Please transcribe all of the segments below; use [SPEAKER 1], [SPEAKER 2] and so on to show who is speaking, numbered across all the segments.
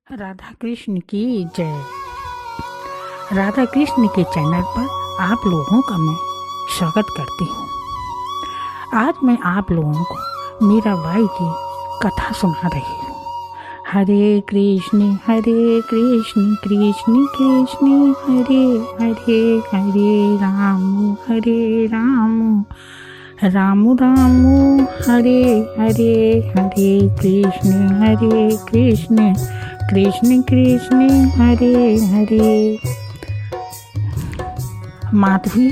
[SPEAKER 1] राधा कृष्ण की जय। राधा कृष्ण के चैनल पर आप लोगों का मैं स्वागत करती हूँ। आज मैं आप लोगों को मीराबाई की कथा सुना रही हूँ। हरे कृष्ण कृष्ण कृष्ण हरे हरे, हरे राम राम राम हरे हरे, हरे कृष्ण कृष्ण कृष्ण हरे हरे। माधवी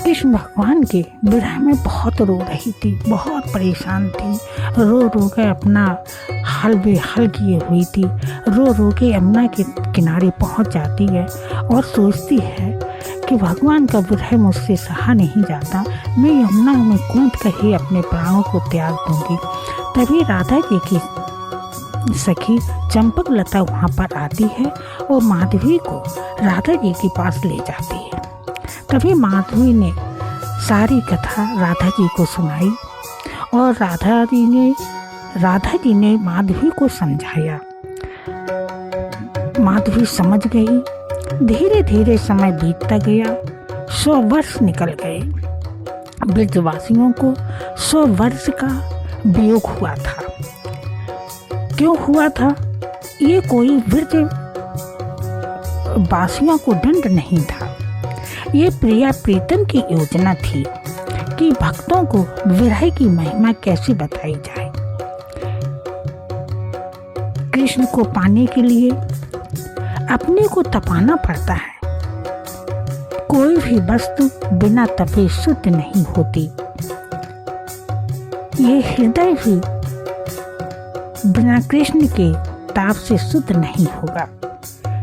[SPEAKER 1] कृष्ण भगवान के विरह में बहुत रो रही थी, बहुत परेशान थी। रो रो के अपना हाल बेहाल किए हुई थी। रो रो के यमुना के किनारे पहुंच जाती है और सोचती है कि भगवान का विरह मुझसे सहा नहीं जाता, मैं यमुना में कूद कर ही अपने प्राणों को त्याग दूंगी। तभी राधा जी की सखी चंपक लता वहाँ पर आती है और माधवी को राधा जी के पास ले जाती है। तभी माधवी ने सारी कथा राधा जी को सुनाई और राधा जी ने माधवी को समझाया। माधवी समझ गई। धीरे धीरे समय बीतता गया। 100 वर्ष निकल गए। ब्रजवासियों को 100 वर्ष का वियोग हुआ था। क्यों हुआ था? ये कोई ब्रज वासियों को दंड नहीं था। ये प्रिया प्रीतम की योजना थी कि भक्तों को विरह की महिमा कैसे बताई जाए। कृष्ण को पाने के लिए अपने को तपाना पड़ता है। कोई भी वस्तु बिना तपे शुद्ध नहीं होती। ये हृदय भी बिना कृष्ण के ताप से शुद्ध नहीं होगा।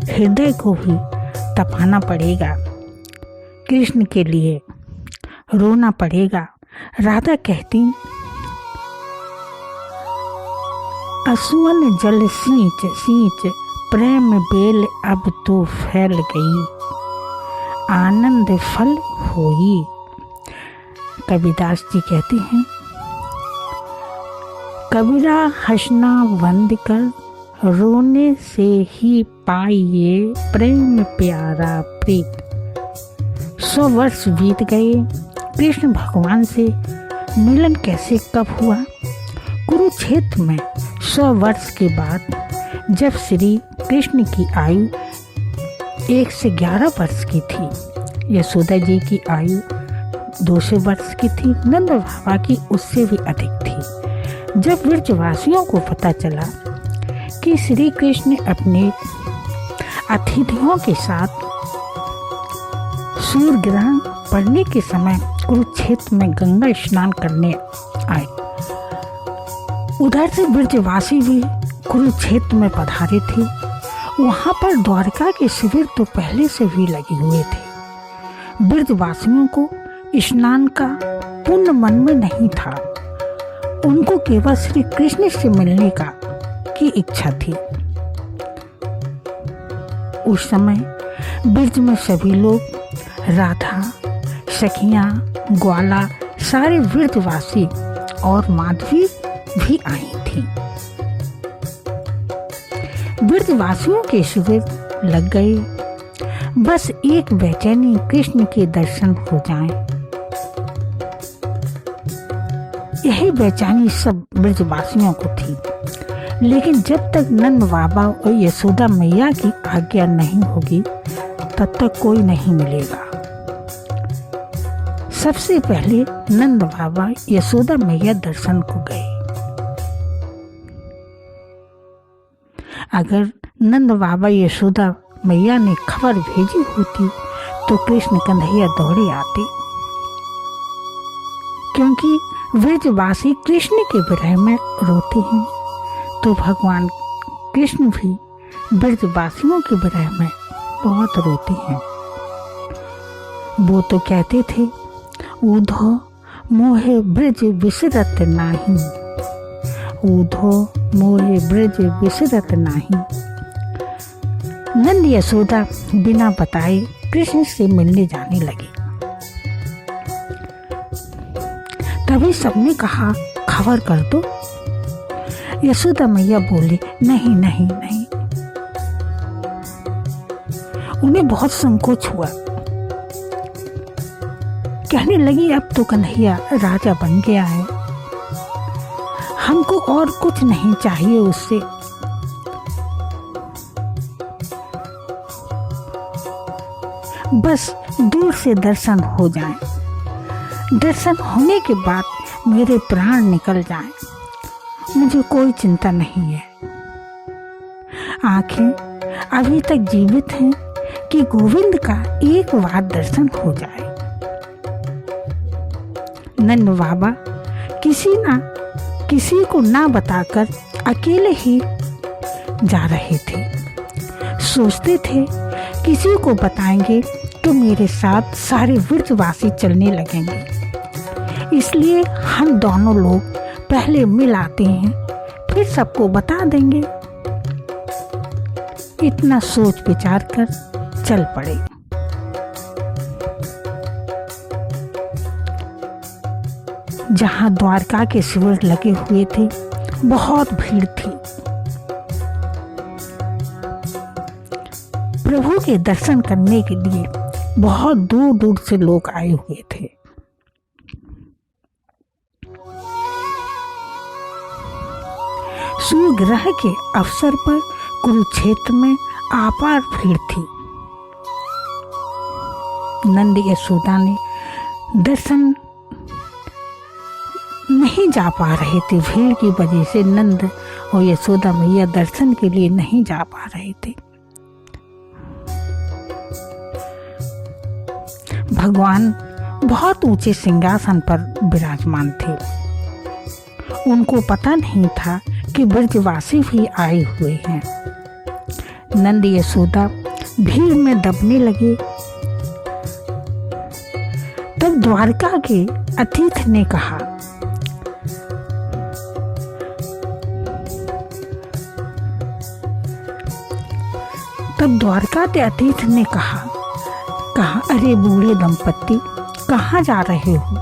[SPEAKER 1] हृदय को भी तपाना पड़ेगा। कृष्ण के लिए रोना पड़ेगा। राधा कहती, असुवन जल सींच सींच प्रेम बेल अब तो फैल गई, आनंद फल होई। कबीरदास जी कहते हैं, कबीरा हंसना बंद कर, रोने से ही पाइए प्रेम प्यारा प्रीत। 100 वर्ष बीत गए। कृष्ण भगवान से मिलन कैसे कब हुआ? कुरुक्षेत्र में 100 वर्ष के बाद जब श्री कृष्ण की आयु 1 से 11 वर्ष की थी, यशोदा जी की आयु 200 वर्ष की थी, नंद बाबा की उससे भी अधिक थी। जब ब्रजवासियों को पता चला कि श्री कृष्ण अपने अतिथियों के साथ सूर्य ग्रहण पड़ने के समय कुरुक्षेत्र में गंगा स्नान करने आए, उधर से ब्रजवासी भी कुरुक्षेत्र में पधारे थे। वहां पर द्वारका के शिविर तो पहले से भी लगे हुए थे। ब्रजवासियों को स्नान का पुण्य मन में नहीं था। उनको केवल श्री कृष्ण से मिलने की इच्छा थी। उस समय ब्रज में सभी लोग, राधा, सखियां, ग्वाला, सारे ब्रजवासी और माधवी भी आई थी। ब्रजवासियों के शिविर लग गए। बस एक बेचैनी कृष्ण के दर्शन हो जाएं। यही बेचैनी सब ब्रजवासियों को थी। लेकिन जब तक नंद बाबा और यशोदा मैया की आज्ञा नहीं होगी, तब तक कोई नहीं मिलेगा। सबसे पहले नंद बाबा यशोदा मैया दर्शन को गए। अगर नंद बाबा यशोदा मैया ने खबर भेजी होती तो कृष्ण कन्हैया दौड़े आते, क्योंकि ब्रजवासी कृष्ण के विरह में रोते हैं, तो भगवान कृष्ण भी ब्रजवासियों के विरह में बहुत रोते हैं। वो तो कहते थे, ऊधो मोहे ब्रज विसरत नाही, ऊधो मोहे ब्रज विसरत नाही। नंद यशोदा बिना बताए कृष्ण से मिलने जाने लगे। तभी सबने कहा, खबर कर दो। यशोदा मैया बोली, नहीं नहीं नहीं, उन्हें बहुत संकोच हुआ। कहने लगी अब तो कन्हैया राजा बन गया है, हमको और कुछ नहीं चाहिए उससे। बस दूर से दर्शन हो जाए, दर्शन होने के बाद मेरे प्राण निकल जाएं, मुझे कोई चिंता नहीं है। आंखें अभी तक जीवित हैं कि गोविंद का एक बार दर्शन हो जाए। नंद बाबा किसी को ना बताकर अकेले ही जा रहे थे। सोचते थे किसी को बताएंगे तो मेरे साथ सारे व्रजवासी चलने लगेंगे, इसलिए हम दोनों लोग पहले मिल आते हैं, फिर सबको बता देंगे। इतना सोच विचार कर चल पड़े। जहां द्वारका के शिविर लगे हुए थे, बहुत भीड़ थी। प्रभु के दर्शन करने के लिए बहुत दूर दूर से लोग आए हुए थे। सूर्य ग्रहण के अवसर पर कुरुक्षेत्र में अपार भीड़ थी। नंद यशोदा ने दर्शन नहीं जा पा रहे थे। भीड़ की वजह से नंद और यशोदा मैया दर्शन के लिए नहीं जा पा रहे थे। भगवान बहुत ऊंचे सिंहासन पर विराजमान थे। उनको पता नहीं था कि ब्रजवासी भी आए हुए हैं। नंद यशोदा भीड़ में दबने लगे। तब द्वारका के अतिथि ने कहा, अरे बूढ़े दंपत्ति कहाँ जा रहे हो?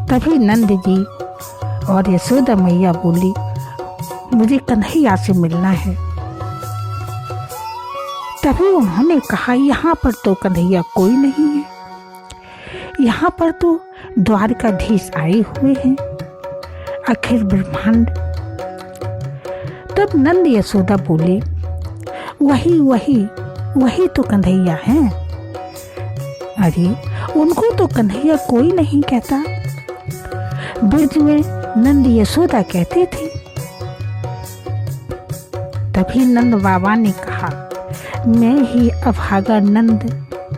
[SPEAKER 1] तभी नंद जी और यशोदा मैया बोली, मुझे कन्हैया से मिलना है। तभी उन्होंने कहा, यहाँ पर तो कन्हैया कोई नहीं है, यहाँ पर तो द्वारकाधीश आए हुए हैं, अखिल ब्रह्मांड। तब नंद यशोदा बोले, वही तो कन्हैया हैं। अरे उनको तो कन्हैया कोई नहीं कहता, ब्रज में नंद यशोदा कहते थे। तभी नंद बाबा ने कहा, मैं ही अभागा नंद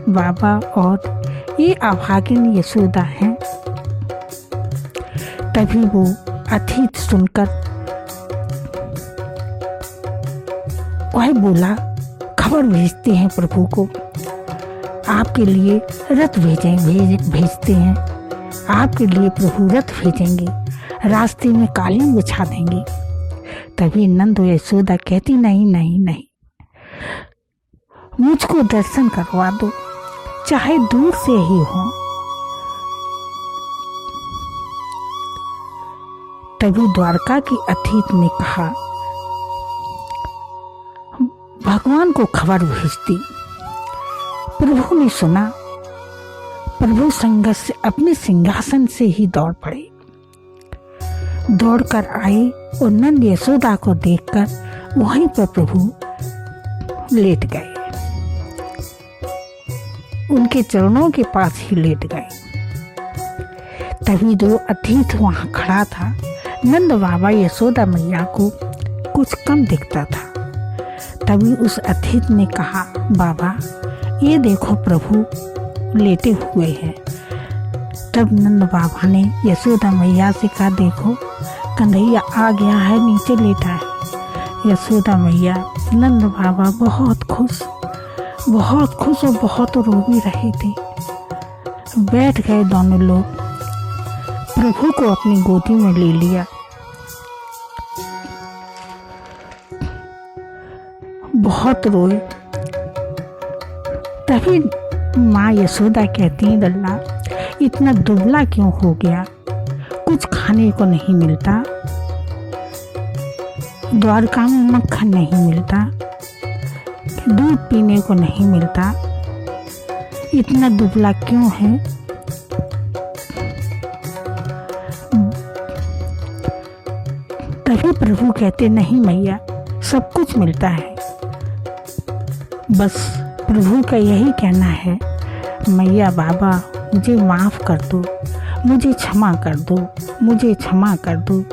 [SPEAKER 1] बाबा और ये अभागिन यशोदा हैं। तभी वो अतिथि सुनकर वह बोला, खबर भेजते हैं प्रभु को, आपके लिए रथ भेजते हैं, आपके लिए प्रभु रथ भेजेंगे, रास्ते में कालीन बिछा देंगे। तभी नंद और यशोदा कहती, नहीं, मुझको दर्शन करवा दो, चाहे दूर से ही हो। तभी द्वारका की अतिथि ने कहा, भगवान को खबर भेजती। प्रभु ने सुना। प्रभु संघर्ष से अपने सिंहासन से ही दौड़ पड़े, दौड़कर आए और नंद यशोदा को देखकर वहीं पर प्रभु लेट गए, उनके चरणों के पास ही लेट गए। तभी जो अतिथि वहां खड़ा था, नंद बाबा यशोदा मैया को कुछ कम दिखता था। तभी उस अतिथि ने कहा, बाबा ये देखो प्रभु लेटे हुए हैं। तब नंद बाबा ने यशोदा मैया से कहा, देखो कन्हैया आ गया है, नीचे लेटा है। यशोदा मैया, नंद बाबा बहुत खुश और बहुत रो भी रहे थे। बैठ गए दोनों लोग, प्रभु को अपनी गोदी में ले लिया। बहुत रोए। तभी माँ यशोदा कहती है, लल्ला इतना दुबला क्यों हो गया, कुछ खाने को नहीं मिलता, द्वारका में मक्खन नहीं मिलता, दूध पीने को नहीं मिलता, इतना दुबला क्यों है? तभी प्रभु कहते, नहीं मैया, सब कुछ मिलता है। बस प्रभु का यही कहना है, मैया बाबा मुझे माफ़ कर दो, मुझे क्षमा कर दो, मुझे क्षमा कर दो।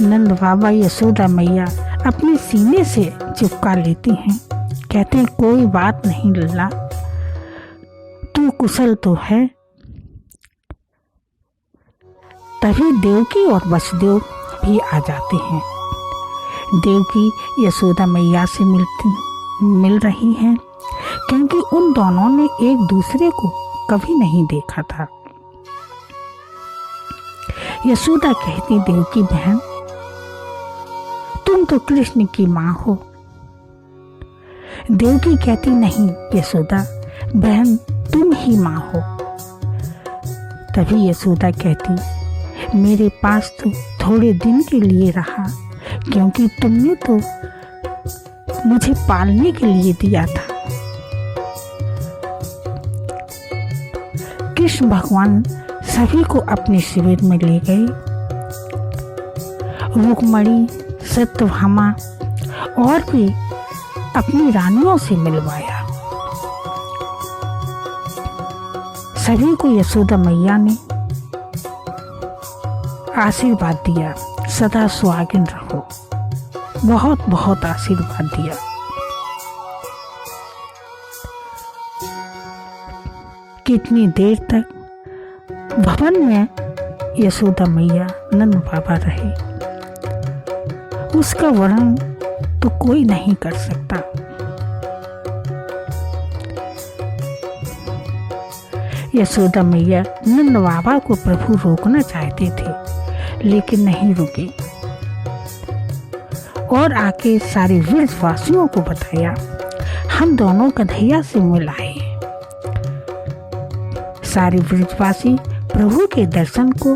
[SPEAKER 1] नंद बाबा यशोदा मैया अपने सीने से चिपका लेती हैं, कहते हैं, कोई बात नहीं लल्ला, तू कुशल तो है। तभी देवकी और वसुदेव भी आ जाते हैं। देवकी यशोदा मैया से मिल रही हैं, क्योंकि उन दोनों ने एक दूसरे को कभी नहीं देखा था। यशोदा कहती, देवकी बहन, तुम तो कृष्ण की माँ हो। देवकी कहती, नहीं यशोदा बहन, तुम ही माँ हो। तभी यशोदा कहती, मेरे पास तो थोड़े दिन के लिए रहा, क्योंकि तुमने तो मुझे पालने के लिए दिया था। कृष्ण भगवान सभी को अपने शिविर में ले गए। रुक्मणी, सत्यभामा और भी अपनी रानियों से मिलवाया। सभी को यशोदा मैया ने आशीर्वाद दिया, सदा सुहागिन रहो, बहुत बहुत आशीर्वाद दिया। कितनी देर तक भवन में यशोदा मैया नंद बाबा रहे, उसका वर्णन तो कोई नहीं कर सकता। यशोदा मैया नंद बाबा को प्रभु रोकना चाहते थे, लेकिन नहीं रुके और आके सारे व्रजवासियों को बताया, हम दोनों कन्हैया से मिल आए। सारे व्रजवासी प्रभु के दर्शन को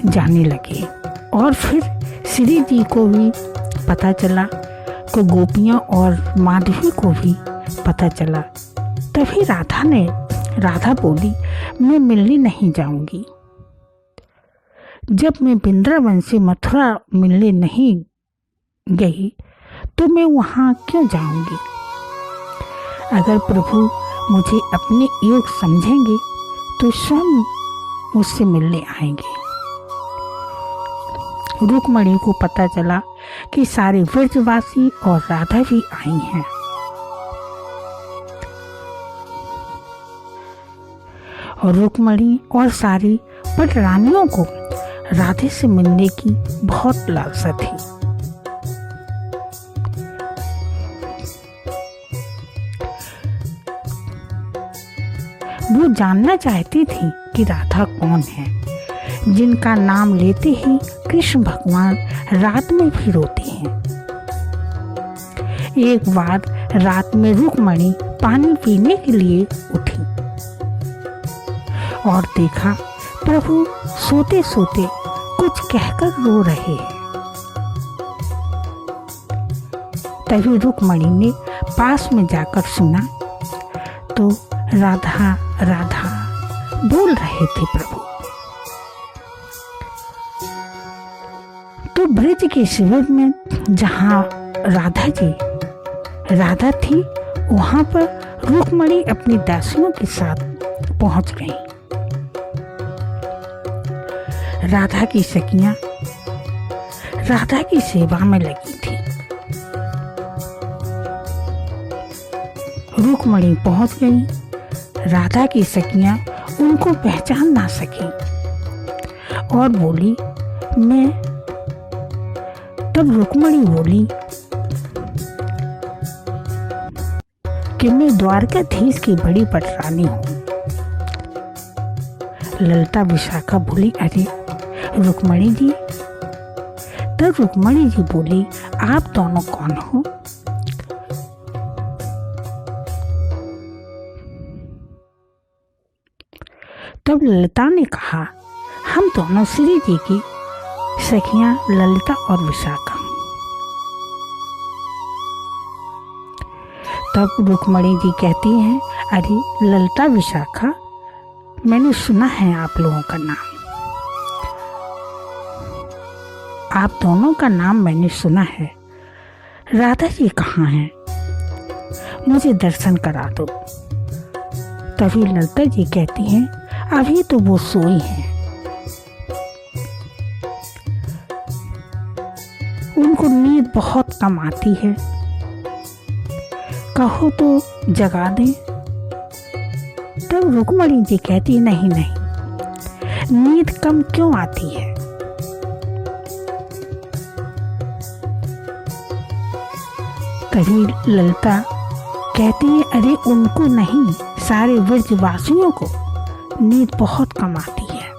[SPEAKER 1] जाने लगे और फिर श्री जी को भी पता चला, तो गोपियाँ और माधवी को भी पता चला। तभी राधा बोली, मैं मिलने नहीं जाऊंगी। जब मैं वृंदावन से मथुरा मिलने नहीं गई तो मैं वहाँ क्यों जाऊंगी? अगर प्रभु मुझे अपने योग समझेंगे तो स्वयं मुझसे मिलने आएंगे। रुक्मणी को पता चला कि सारे व्रजवासी और राधा भी आई हैं। और रुक्मणी और सारी पटरानियों को राधे से मिलने की बहुत लालसा थी। वो जानना चाहती थी कि राधा कौन है, जिनका नाम लेते ही कृष्ण भगवान रात में भी रोते हैं। एक बार रात में रुक्मणी पानी पीने के लिए उठी और देखा प्रभु सोते सोते कुछ कहकर रो रहे हैं। तभी रुक्मणी ने पास में जाकर सुना तो राधा राधा बोल रहे थे प्रभु। तो ब्रज के शिविर में जहाँ राधा थी, वहां पर रुक्मणी अपनी दासियों के साथ पहुंच गई। राधा की सखियां राधा की सेवा में लगी थी। रुक्मणी पहुंच गई, राधा की सखियां उनको पहचान ना सकी और बोली मैं। तब रुक्मणी बोली कि मैं द्वारकाधीश की बड़ी पटरानी हूँ। ललता विशाखा बोली अरे रुक्मणी जी। तब रुक्मणी जी बोली आप दोनों कौन हो? तब ललिता ने कहा हम दोनों श्री जी की सखियां ललिता और विशाखा। तब रुक्मणी जी कहती हैं, अरे ललिता विशाखा, मैंने सुना है आप लोगों का नाम, आप दोनों का नाम मैंने सुना है। राधा जी कहाँ हैं? मुझे दर्शन करा दो। तभी ललिता जी कहती हैं, अभी तो वो सोई हैं, उनको नींद बहुत कम आती है, कहो तो जगा दें। तब रुक्मणी जी कहती, नहीं नहीं, नींद कम क्यों आती है? तभी ललिता कहती है, अरे उनको नहीं, सारे ब्रजवासियों को नींद बहुत कम आती है।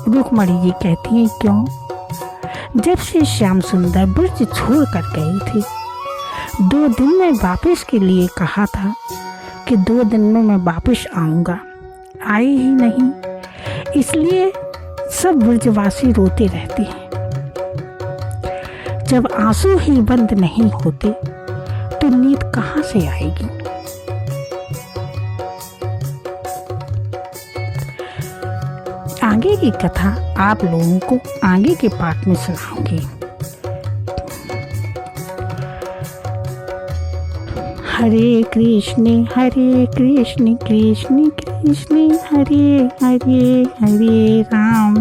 [SPEAKER 1] रुक्मणी जी कहती हैं, क्यों? जब से श्याम सुंदर ब्रज छोड़ कर गई थी, 2 दिन में वापस के लिए कहा था कि 2 दिन में मैं वापस आऊँगा, आए ही नहीं, इसलिए सब ब्रजवासी रोते रहते हैं। जब आंसू ही बंद नहीं होते तो नींद कहाँ से आएगी? आगे की कथा आप लोगों को आगे के पार्ट में सुनाऊंगी। हरे कृष्ण कृष्ण कृष्ण हरे हरे, हरे राम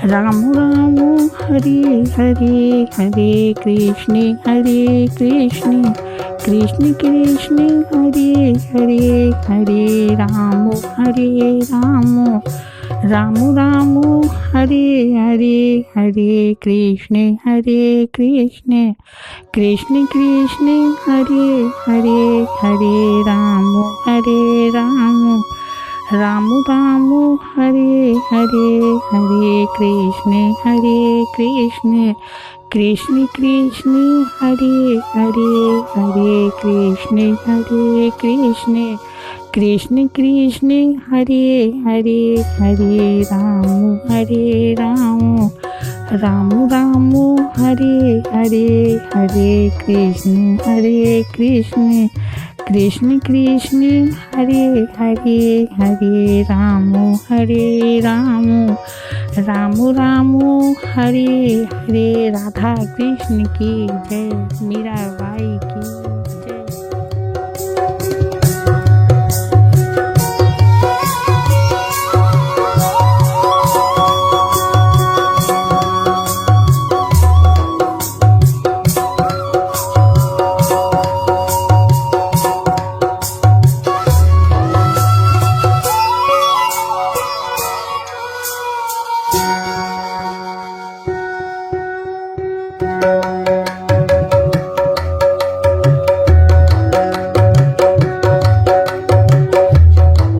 [SPEAKER 1] राम राम हरे हरे, हरे कृष्ण कृष्ण कृष्ण हरे हरे, हरे राम राम राम हरे हरे, हरे कृष्ण कृष्ण कृष्ण हरे हरे, हरे राम राम राम हरे हरे, हरे कृष्ण कृष्ण कृष्ण हरे हरे, हरे कृष्ण कृष्ण हरे हरे, हरे राम राम हरे हरे, हरे कृष्ण कृष्ण हरे हरे, हरे राम राम हरे हरे। राधा कृष्ण की जय, मीराबाई की